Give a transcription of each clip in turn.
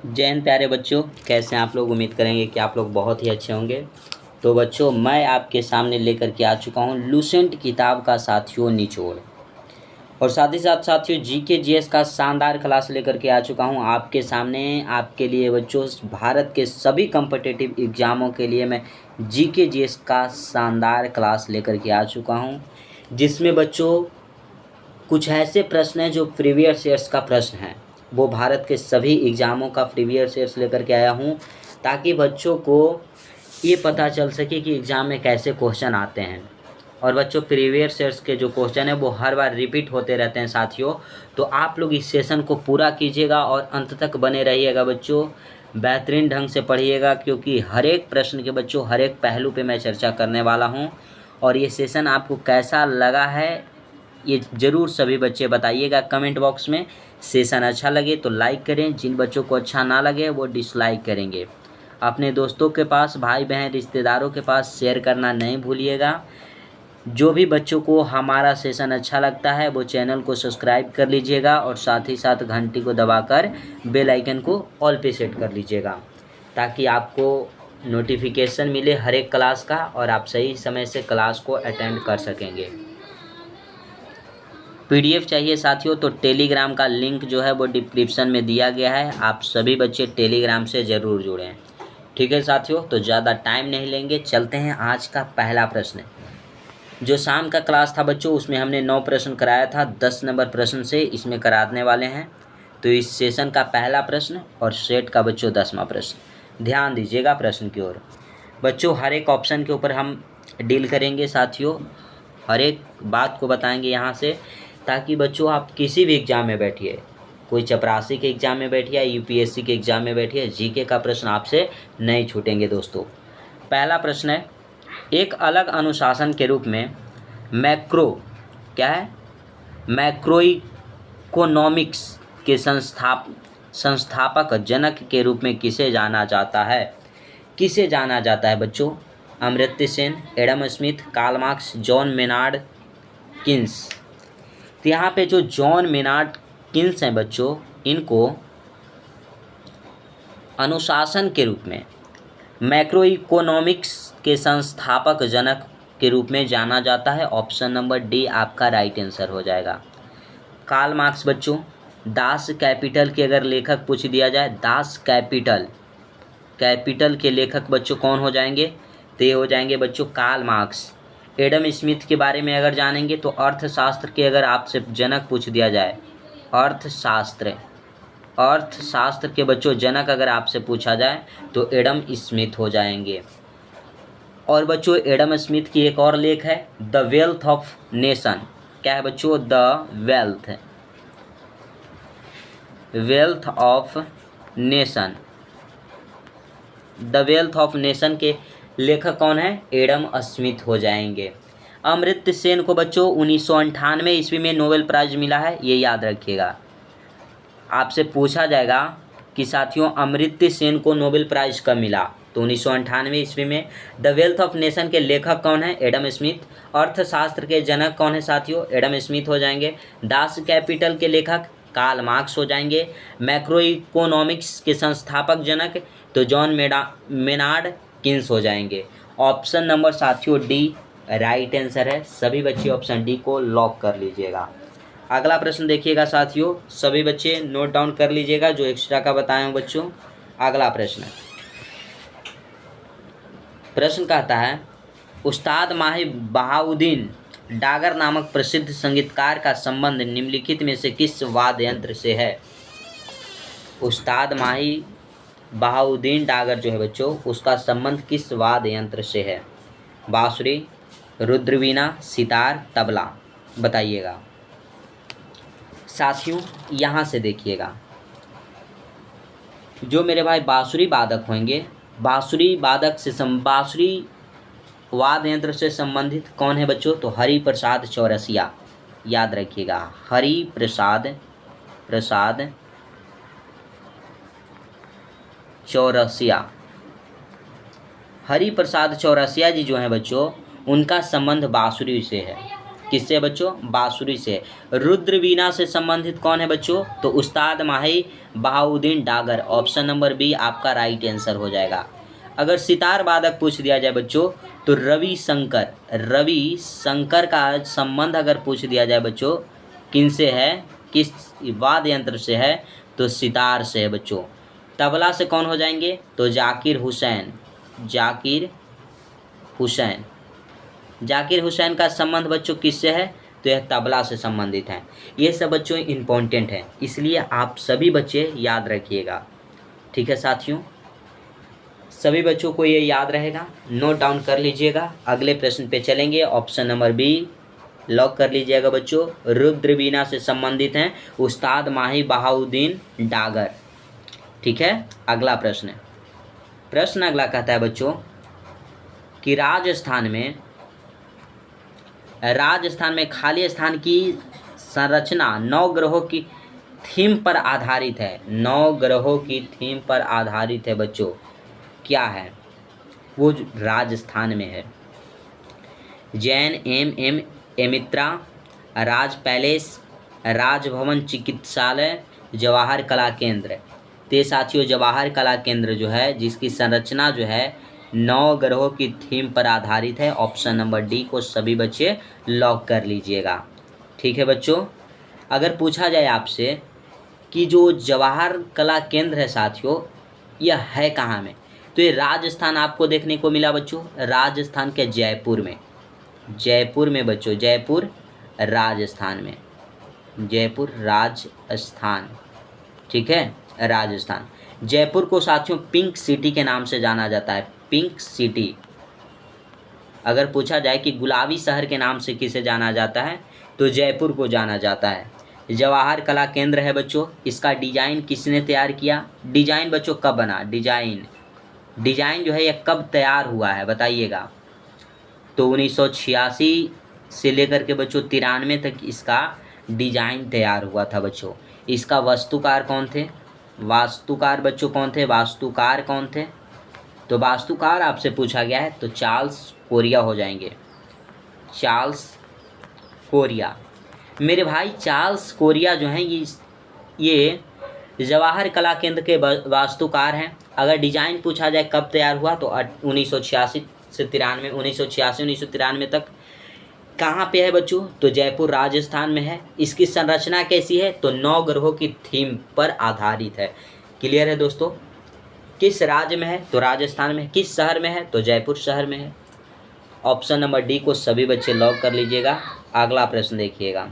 जय हिंद प्यारे बच्चों, कैसे हैं आप लोग। उम्मीद करेंगे कि आप लोग बहुत ही अच्छे होंगे। तो बच्चों, मैं आपके सामने लेकर के आ चुका हूं लूसेंट किताब का साथियों निचोड़, और साथ ही साथ साथियों जीके जीएस का शानदार क्लास लेकर के आ चुका हूं आपके सामने। आपके लिए बच्चों भारत के सभी कॉम्पिटिटिव एग्ज़ामों के लिए मैं जीके जीएस का शानदार क्लास लेकर के आ चुका हूं, जिसमें बच्चों कुछ ऐसे प्रश्न हैं जो प्रीवियस ईयर्स का प्रश्न है। वो भारत के सभी एग्ज़ामों का प्रीवियस ईयर्स लेकर के आया हूँ, ताकि बच्चों को ये पता चल सके कि एग्ज़ाम में कैसे क्वेश्चन आते हैं। और बच्चों प्रीवियस ईयर्स के जो क्वेश्चन है वो हर बार रिपीट होते रहते हैं साथियों। तो आप लोग इस सेशन को पूरा कीजिएगा और अंत तक बने रहिएगा बच्चों। बेहतरीन ढंग से पढ़िएगा, क्योंकि हर एक प्रश्न के बच्चों हर एक पहलू पे मैं चर्चा करने वाला हूँ। और ये सेशन आपको कैसा लगा है ये ज़रूर सभी बच्चे बताइएगा कमेंट बॉक्स में। सेशन अच्छा लगे तो लाइक करें, जिन बच्चों को अच्छा ना लगे वो डिसलाइक करेंगे। अपने दोस्तों के पास, भाई बहन, रिश्तेदारों के पास शेयर करना नहीं भूलिएगा। जो भी बच्चों को हमारा सेशन अच्छा लगता है वो चैनल को सब्सक्राइब कर लीजिएगा, और साथ ही साथ घंटी को दबाकर बेल आइकन को ऑल पे सेट कर लीजिएगा, ताकि आपको नोटिफिकेशन मिले हर एक क्लास का और आप सही समय से क्लास को अटेंड कर सकेंगे। पीडीएफ चाहिए साथियों तो टेलीग्राम का लिंक जो है वो डिस्क्रिप्शन में दिया गया है। आप सभी बच्चे टेलीग्राम से ज़रूर जुड़ें। ठीक है साथियों, तो ज़्यादा टाइम नहीं लेंगे, चलते हैं आज का पहला प्रश्न। जो शाम का क्लास था बच्चों उसमें हमने 9 प्रश्न कराया था, 10 नंबर प्रश्न से इसमें कराने वाले हैं। तो इस सेशन का पहला प्रश्न और सेट का बच्चों 10वां प्रश्न। ध्यान दीजिएगा प्रश्न की ओर। बच्चों हर एक ऑप्शन के ऊपर हम डील करेंगे साथियों, हर एक बात को बताएंगे यहाँ से, ताकि बच्चों आप किसी भी एग्ज़ाम में बैठिए, कोई चपरासी के एग्ज़ाम में बैठिए, यूपीएससी के एग्ज़ाम में बैठिए, जीके का प्रश्न आपसे नहीं छूटेंगे दोस्तों। पहला प्रश्न है, एक अलग अनुशासन के रूप में मैक्रो क्या है मैक्रो इकोनॉमिक्स के संस्थापक जनक के रूप में किसे जाना जाता है। किसे जाना जाता है बच्चों? Amartya Sen, Adam Smith, Karl Marx, John Maynard Keynes. तो यहाँ पे जो जॉन मेनार्ड किन्स हैं बच्चों, इनको अनुशासन के रूप में, मैक्रो इकोनॉमिक्स के संस्थापक जनक के रूप में जाना जाता है। ऑप्शन नंबर डी आपका राइट आंसर हो जाएगा। कार्ल मार्क्स बच्चों, दास कैपिटल के अगर लेखक पूछ दिया जाए, दास कैपिटल के लेखक बच्चों कौन हो जाएंगे? तो ये हो जाएंगे बच्चों कार्ल मार्क्स। एडम स्मिथ के बारे में अगर जानेंगे तो अर्थशास्त्र के अगर आपसे जनक पूछ दिया जाए, अर्थशास्त्र के बच्चों जनक अगर आपसे पूछा जाए तो एडम स्मिथ हो जाएंगे। और बच्चों एडम स्मिथ की एक और लेख है द वेल्थ ऑफ नेशन। क्या है बच्चों? The wealth of nation. The wealth of nation के लेखक कौन है? एडम स्मिथ हो जाएंगे। अमर्त्य सेन को बच्चों 1998 ईस्वी में नोबेल प्राइज़ मिला है, ये याद रखिएगा। आपसे पूछा जाएगा कि साथियों अमर्त्य सेन को नोबेल प्राइज़ कब मिला, तो 1998 ईस्वी में। द वेल्थ ऑफ नेशन के लेखक कौन है? Adam Smith. अर्थशास्त्र के जनक कौन है साथियों? एडम स्मिथ हो जाएंगे। दास कैपिटल के लेखक कार्ल मार्क्स हो जाएंगे। मैक्रो इकोनॉमिक्स के संस्थापक जनक तो जॉन मेनार्ड किन्स हो जाएंगे। ऑप्शन नंबर साथियों डी राइट आंसर है। सभी बच्चे ऑप्शन डी को लॉक कर लीजिएगा। अगला प्रश्न देखिएगा साथियों, सभी बच्चे नोट डाउन कर लीजिएगा जो एक्स्ट्रा का बताए हूँ बच्चों। अगला प्रश्न कहता है, उस्ताद माही बहाउद्दीन डागर नामक प्रसिद्ध संगीतकार का संबंध निम्नलिखित में से किस वाद्य यंत्र से है? उस्ताद माही बहाउद्दीन डागर जो है बच्चों, उसका संबंध किस वाद्य यंत्र से है? बांसुरी, रुद्रवीणा, सितार, तबला, बताइएगा साथियों। यहाँ से देखिएगा, जो मेरे भाई बांसुरी वादक होंगे, बांसुरी वाद्य यंत्र से संबंधित कौन है बच्चों? तो हरिप्रसाद चौरसिया, याद रखिएगा, हरिप्रसाद चौरसिया जी जो हैं बच्चों, उनका संबंध बांसुरी से है। किससे बच्चों? बांसुरी से। रुद्र वीणा से संबंधित कौन है बच्चों? तो Ustad Mahi Bahauddin Dagar. Option number B आपका राइट आंसर हो जाएगा। अगर सितार वादक पूछ दिया जाए बच्चों तो रवि शंकर का संबंध अगर पूछ दिया जाए बच्चों किनसे है, किस वाद्य यंत्र से है, तो सितार से है बच्चों। तबला से कौन हो जाएंगे? तो जाकिर हुसैन। जाकिर हुसैन का संबंध बच्चों किससे है? तो यह तबला से संबंधित है। ये सब बच्चों इम्पोर्टेंट है, इसलिए आप सभी बच्चे याद रखिएगा। ठीक है साथियों, सभी बच्चों को ये याद रहेगा, नोट डाउन कर लीजिएगा। अगले प्रश्न पे चलेंगे। ऑप्शन नंबर बी लॉक कर लीजिएगा बच्चों। रुद्र वीणा से संबंधित हैं उस्ताद माही बहाउद्दीन डागर। ठीक है, अगला प्रश्न अगला कहता है बच्चों कि राजस्थान में खाली स्थान की संरचना 9 ग्रहों की थीम पर आधारित है। 9 ग्रहों की थीम पर आधारित है बच्चों। क्या है वो? राजस्थान में है। जैन एम एमित्रा, राज पैलेस, राजभवन चिकित्सालय, जवाहर कला केंद्र। तो साथियों जवाहर कला केंद्र जो है जिसकी संरचना जो है 9 ग्रहों की थीम पर आधारित है। ऑप्शन नंबर डी को सभी बच्चे लॉक कर लीजिएगा। ठीक है बच्चों, अगर पूछा जाए आपसे कि जो जवाहर कला केंद्र है साथियों यह है कहाँ में, तो ये राजस्थान आपको देखने को मिला बच्चों। राजस्थान के जयपुर में बच्चों, जयपुर राजस्थान। ठीक है, राजस्थान। जयपुर को साथियों पिंक सिटी के नाम से जाना जाता है। Pink city. अगर पूछा जाए कि गुलाबी शहर के नाम से किसे जाना जाता है तो जयपुर को जाना जाता है। जवाहर कला केंद्र है बच्चों, इसका डिजाइन किसने तैयार किया? डिजाइन बच्चों कब बना? डिजाइन जो है यह कब तैयार हुआ है बताइएगा? तो 1986 से लेकर के बच्चों 93 तक इसका डिजाइन तैयार हुआ था बच्चों। इसका वास्तुकार कौन थे? वास्तुकार कौन थे? तो वास्तुकार आपसे पूछा गया है तो चार्ल्स कोरिया हो जाएंगे। Charles Korea. मेरे भाई चार्ल्स कोरिया जो हैं ये जवाहर कला केंद्र के वास्तुकार हैं। अगर डिजाइन पूछा जाए कब तैयार हुआ तो 1986 से 1993 तक। कहाँ पे है बच्चों? तो जयपुर राजस्थान में है। इसकी संरचना कैसी है? तो 9 ग्रहों की थीम पर आधारित है। क्लियर है दोस्तों? किस राज्य में है? तो राजस्थान में। किस शहर में है? तो जयपुर शहर में है। ऑप्शन नंबर डी को सभी बच्चे लॉक कर लीजिएगा। अगला प्रश्न देखिएगा।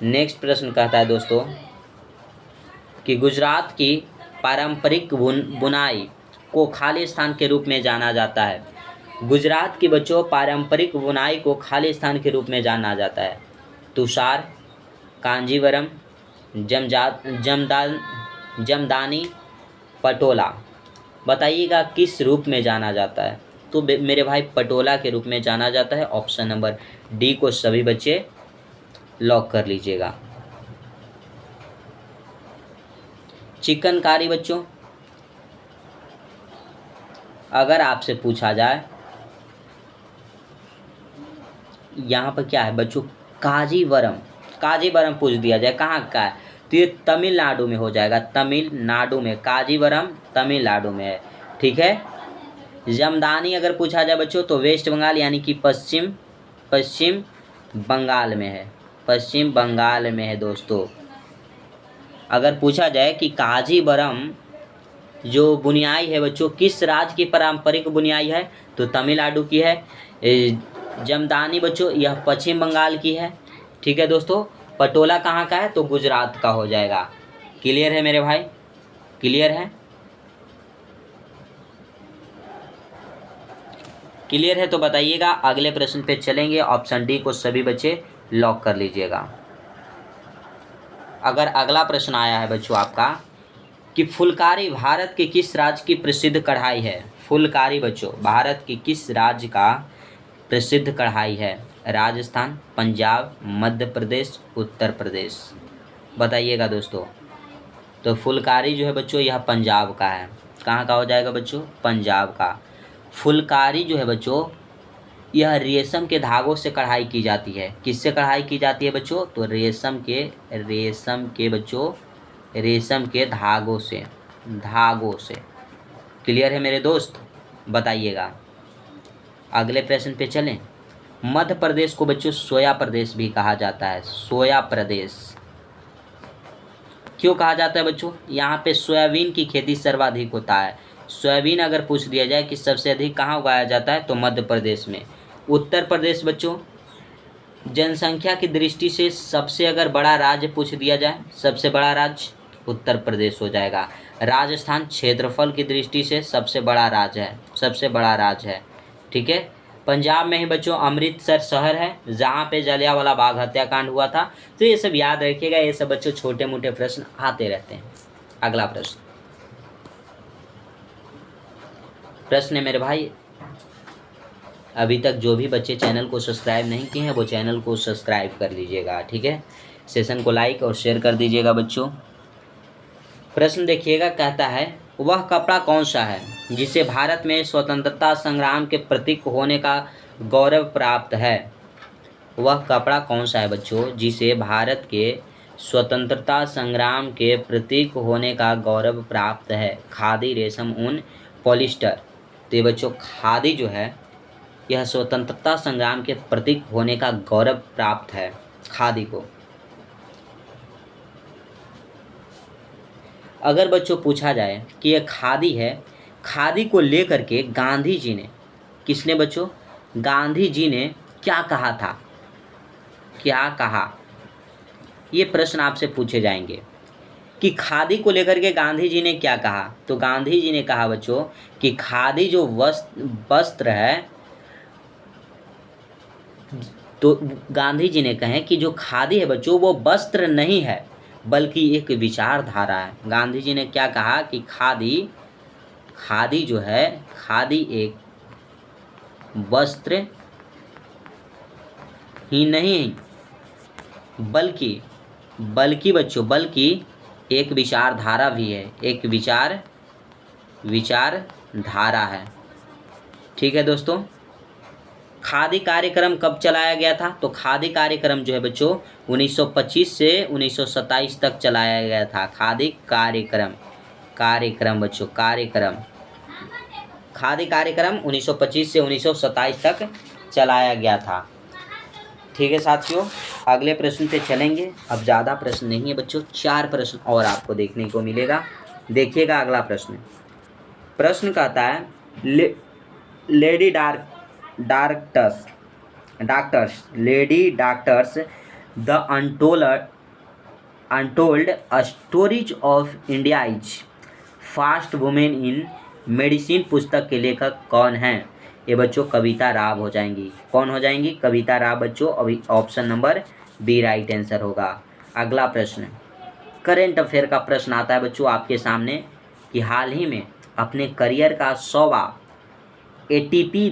नेक्स्ट प्रश्न कहता है दोस्तों कि गुजरात की पारंपरिक बुनाई को खाली स्थान के रूप में जाना जाता है। गुजरात की बच्चों पारंपरिक बुनाई को खाली स्थान के रूप में जाना जाता है। तुषार, कांजीवरम, जमदानी, पटोला। बताइएगा किस रूप में जाना जाता है? तो मेरे भाई पटोला के रूप में जाना जाता है। ऑप्शन नंबर डी को सभी बच्चे लॉक कर लीजिएगा। चिकनकारी बच्चों, अगर आपसे पूछा जाए यहाँ पर क्या है बच्चों? काजीवरम पूछ दिया जाए कहाँ का है तो ये तमिलनाडु में हो जाएगा। तमिलनाडु में काजीवरम तमिलनाडु में है। ठीक है। जमदानी अगर पूछा जाए बच्चों तो वेस्ट बंगाल यानी कि पश्चिम बंगाल में है। पश्चिम बंगाल में है दोस्तों। अगर पूछा जाए कि काजीवरम जो बुनाई है बच्चों किस राज्य की पारंपरिक बुनाई है तो तमिलनाडु की है। जमदानी बच्चों यह पश्चिम बंगाल की है। ठीक है दोस्तों। पटोला कहाँ का है तो गुजरात का हो जाएगा। क्लियर है मेरे भाई? क्लियर है? क्लियर है तो बताइएगा। अगले प्रश्न पे चलेंगे। ऑप्शन डी को सभी बच्चे लॉक कर लीजिएगा। अगर अगला प्रश्न आया है बच्चों आपका कि फुलकारी भारत के किस राज्य की प्रसिद्ध कढ़ाई है? फुलकारी बच्चों भारत की किस राज्य का प्रसिद्ध कढ़ाई है? राजस्थान, पंजाब, मध्य प्रदेश, उत्तर प्रदेश। बताइएगा दोस्तों। तो फुलकारी जो है बच्चों यह पंजाब का है। कहाँ का हो जाएगा बच्चों? पंजाब का। फुलकारी जो है बच्चों यह रेशम के धागों से कढ़ाई की जाती है। किससे कढ़ाई की जाती है बच्चों? तो रेशम के बच्चों, रेशम के धागों से। क्लियर है मेरे दोस्त? बताइएगा। अगले प्रश्न पे चलें। मध्य प्रदेश को बच्चों सोया प्रदेश भी कहा जाता है। सोया प्रदेश क्यों कहा जाता है बच्चों? यहाँ पे सोयाबीन की खेती सर्वाधिक होता है। सोयाबीन अगर पूछ दिया जाए कि सबसे अधिक कहाँ उगाया जाता है, तो मध्य प्रदेश में। उत्तर प्रदेश बच्चों, जनसंख्या की दृष्टि से सबसे अगर बड़ा राज्य पूछ दिया जाए, सबसे बड़ा राज्य उत्तर प्रदेश हो जाएगा। राजस्थान क्षेत्रफल की दृष्टि से सबसे बड़ा राज्य है। ठीक है। पंजाब में ही बच्चों अमृतसर शहर है, जहाँ पे जलियांवाला बाग हत्याकांड हुआ था। तो ये सब याद रखिएगा, ये सब बच्चों छोटे मोटे प्रश्न आते रहते हैं। अगला प्रश्न है मेरे भाई, अभी तक जो भी बच्चे चैनल को सब्सक्राइब नहीं किए हैं वो चैनल को सब्सक्राइब कर लीजिएगा। ठीक है। सेशन को लाइक और शेयर कर दीजिएगा बच्चों। प्रश्न देखिएगा, कहता है वह कपड़ा कौन सा है जिसे भारत में स्वतंत्रता संग्राम के प्रतीक होने का गौरव प्राप्त है? वह कपड़ा कौन सा है बच्चों जिसे भारत के स्वतंत्रता संग्राम के प्रतीक होने का गौरव प्राप्त है? खादी, रेशम, ऊन, पॉलिस्टर। तो ये बच्चों खादी जो है यह स्वतंत्रता संग्राम के प्रतीक होने का गौरव प्राप्त है, खादी को। अगर बच्चों पूछा जाए कि यह खादी है, खादी को लेकर के गांधी जी ने, किसने बच्चों? गांधी जी ने क्या कहा था? क्या कहा? ये प्रश्न आपसे पूछे जाएंगे कि खादी को लेकर के गांधी जी ने क्या कहा। तो गांधी जी ने कहा बच्चों कि खादी जो वस्त्र है, तो गांधी जी ने कहे कि जो खादी है बच्चों वो वस्त्र नहीं है बल्कि एक विचारधारा है। गांधी जी ने क्या कहा कि खादी जो है, खादी एक वस्त्र ही नहीं बल्कि बच्चों एक विचारधारा भी है, एक विचारधारा है। ठीक है दोस्तों। खादी कार्यक्रम कब चलाया गया था? तो खादी कार्यक्रम जो है बच्चों 1925 से 1927 तक चलाया गया था। खादी कार्यक्रम बच्चों, खादी कार्यक्रम 1925 से 1927 तक चलाया गया था। ठीक है साथियों, अगले प्रश्न पे चलेंगे। अब ज़्यादा प्रश्न नहीं है बच्चों, 4 प्रश्न और आपको देखने को मिलेगा। देखिएगा अगला प्रश्न कहता है lady doctors the untold stories of India is fast women in medicine पुस्तक के लेखक कौन हैं? ये बच्चों कविता राव हो जाएंगी। कौन हो जाएंगी? कविता राव बच्चों। अभी option number B right answer होगा। अगला प्रश्न करेंट अफेयर का प्रश्न आता है बच्चों आपके सामने कि हाल ही में अपने करियर का 100वां ATP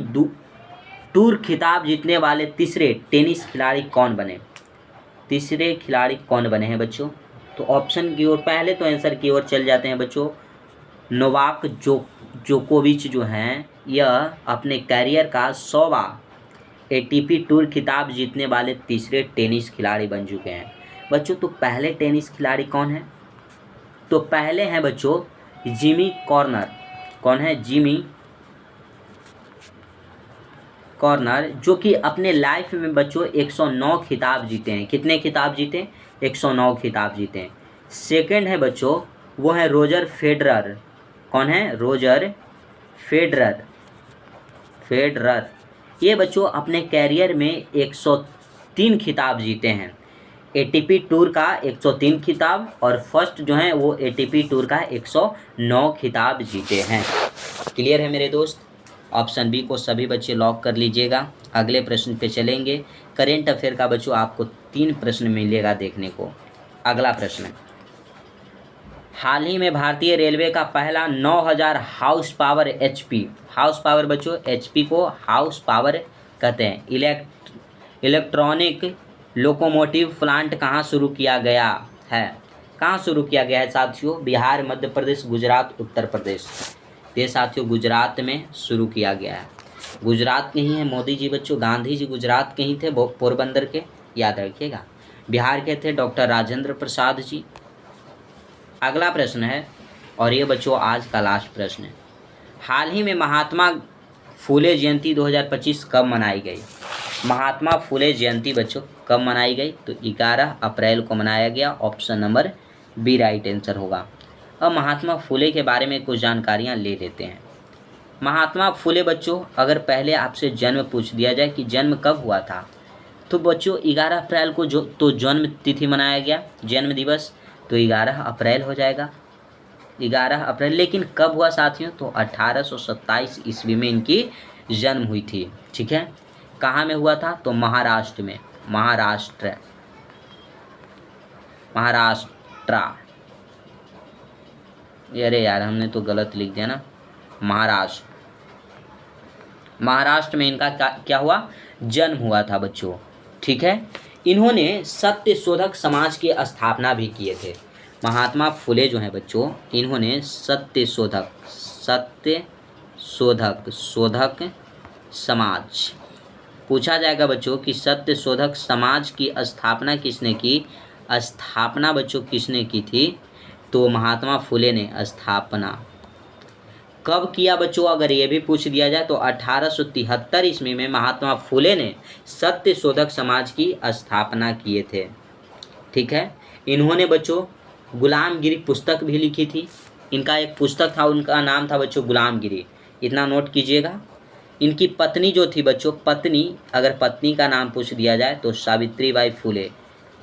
टूर खिताब जीतने वाले तीसरे टेनिस खिलाड़ी कौन बने? तीसरे खिलाड़ी कौन बने हैं बच्चों? तो ऑप्शन की ओर, पहले तो आंसर की ओर चल जाते हैं बच्चों। नोवाक जोकोविच जो हैं, यह अपने करियर का 100वां ATP टूर खिताब जीतने वाले तीसरे टेनिस खिलाड़ी बन चुके हैं बच्चों। तो पहले टेनिस खिलाड़ी कौन है? तो पहले हैं बच्चों जिमी कॉर्नर। कौन है? जिमी कॉर्नर, जो कि अपने लाइफ में बच्चों 109 खिताब जीते हैं। कितने खिताब जीते? 109 खिताब जीते हैं। सेकंड है बच्चों, वो है रोजर फेडरर। कौन है? Roger Federer. ये बच्चों अपने कैरियर में 103 खिताब जीते हैं। ATP टूर का 103 खिताब और फर्स्ट जो है वो ATP टूर का 109 खिताब जीते हैं। क्लियर है मेरे दोस्त? ऑप्शन बी को सभी बच्चे लॉक कर लीजिएगा। अगले प्रश्न पे चलेंगे। करेंट अफेयर का बच्चों आपको 3 प्रश्न मिलेगा देखने को। अगला प्रश्न, हाल ही में भारतीय रेलवे का पहला 9000 house power HP, house power बच्चों HP को हाउस पावर कहते हैं, इलेक्ट्रॉनिक लोकोमोटिव प्लांट कहाँ शुरू किया गया है? कहाँ शुरू किया गया है साथियों? बिहार, मध्य प्रदेश, गुजरात, उत्तर प्रदेश। ये साथियों गुजरात में शुरू किया गया है। गुजरात के ही हैं मोदी जी बच्चों। गांधी जी गुजरात के ही थे, पोरबंदर के, याद रखिएगा। बिहार के थे डॉक्टर राजेंद्र प्रसाद जी। अगला प्रश्न है, और ये बच्चों आज का लास्ट प्रश्न है। हाल ही में महात्मा फुले जयंती 2025 कब मनाई गई? महात्मा फुले जयंती बच्चों कब मनाई गई? तो 11 अप्रैल को मनाया गया। Option number B right answer होगा। अब महात्मा फुले के बारे में कुछ जानकारियाँ ले लेते हैं। महात्मा फुले बच्चों, अगर पहले आपसे जन्म पूछ दिया जाए कि जन्म कब हुआ था, तो बच्चों 11 अप्रैल को जो तो जन्म तिथि मनाया गया, जन्म दिवस, तो 11 अप्रैल हो जाएगा। 11 अप्रैल। लेकिन कब हुआ साथियों? तो 1827 ईस्वी में इनकी जन्म हुई थी। ठीक है, कहाँ में हुआ था? तो महाराष्ट्र में। महाराष्ट्र। अरे यार, हमने तो गलत लिख दिया ना। महाराष्ट्र में इनका क्या हुआ? जन्म हुआ था बच्चों। ठीक है, इन्होंने सत्य शोधक समाज की स्थापना भी किए थे। महात्मा फुले जो हैं बच्चों, इन्होंने सत्य शोधक समाज, पूछा जाएगा बच्चों कि सत्य शोधक समाज की स्थापना किसने की? स्थापना बच्चों किसने की थी? तो महात्मा फुले ने स्थापना कब किया बच्चों? अगर ये भी पूछ दिया जाए तो 1873 ईस्वी में महात्मा फुले ने सत्य शोधक समाज की स्थापना किए थे। ठीक है, इन्होंने बच्चों गुलामगिरी पुस्तक भी लिखी थी। इनका एक पुस्तक था, उनका नाम था बच्चों गुलामगिरी। इतना नोट कीजिएगा। इनकी पत्नी जो थी बच्चों, पत्नी, अगर पत्नी का नाम पूछ दिया जाए तो सावित्रीबाई फुले।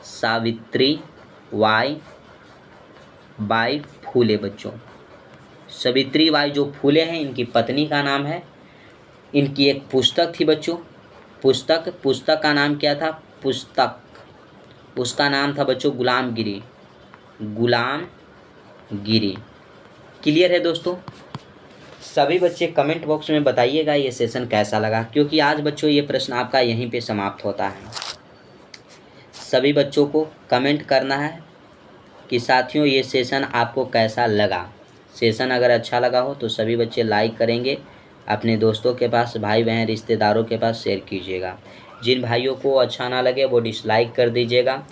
सावित्रीबाई फुले बच्चों, सावित्रीबाई जो फुले हैं इनकी पत्नी का नाम है। इनकी एक पुस्तक थी बच्चों, पुस्तक का नाम क्या था? उसका नाम था बच्चों गुलामगिरी। क्लियर है दोस्तों? सभी बच्चे कमेंट बॉक्स में बताइएगा ये सेशन कैसा लगा, क्योंकि आज बच्चों ये प्रश्न आपका यहीं पे समाप्त होता है। सभी बच्चों को कमेंट करना है कि साथियों ये सेशन आपको कैसा लगा। सेशन अगर अच्छा लगा हो तो सभी बच्चे लाइक करेंगे, अपने दोस्तों के पास, भाई बहन, रिश्तेदारों के पास शेयर कीजिएगा। जिन भाइयों को अच्छा ना लगे वो डिसलाइक कर दीजिएगा।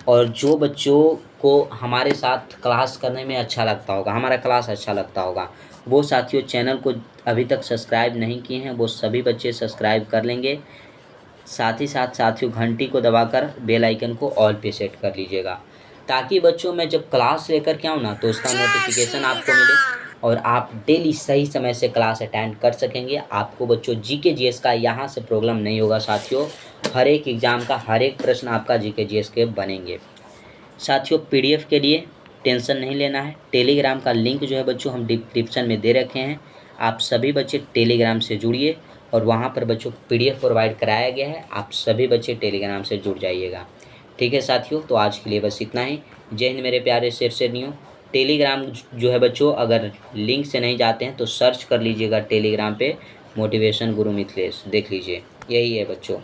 और जो बच्चों को हमारे साथ क्लास करने में अच्छा लगता होगा, हमारा क्लास अच्छा लगता होगा, वो साथियों चैनल को अभी तक सब्सक्राइब नहीं किए हैं, वो सभी बच्चे सब्सक्राइब कर लेंगे। साथ ही साथ साथियों घंटी को दबाकर बेल आइकन को ऑल पे सेट कर लीजिएगा, ताकि बच्चों मैं जब क्लास लेकर के आऊँ ना तो उसका नोटिफिकेशन आपको मिले और आप डेली सही समय से क्लास अटेंड कर सकेंगे। आपको बच्चों जीके जीएस का यहाँ से प्रॉब्लम नहीं होगा साथियों। हर एक एग्ज़ाम का हर एक प्रश्न आपका जीके जीएस के बनेंगे। साथियों पीडीएफ के लिए टेंशन नहीं लेना है। टेलीग्राम का लिंक जो है बच्चों हम डिस्क्रिप्शन में दे रखे हैं। आप सभी बच्चे टेलीग्राम से जुड़िए और वहाँ पर बच्चों पीडीएफ प्रोवाइड कराया गया है। आप सभी बच्चे टेलीग्राम से जुड़ जाइएगा। ठीक है साथियों, तो आज के लिए बस इतना ही। जय हिंद मेरे प्यारे शेरनियों। टेलीग्राम जो है बच्चों, अगर लिंक से नहीं जाते हैं तो सर्च कर लीजिएगा टेलीग्राम पे, मोटिवेशन गुरु मिथिलेश, देख लीजिए, यही है बच्चों।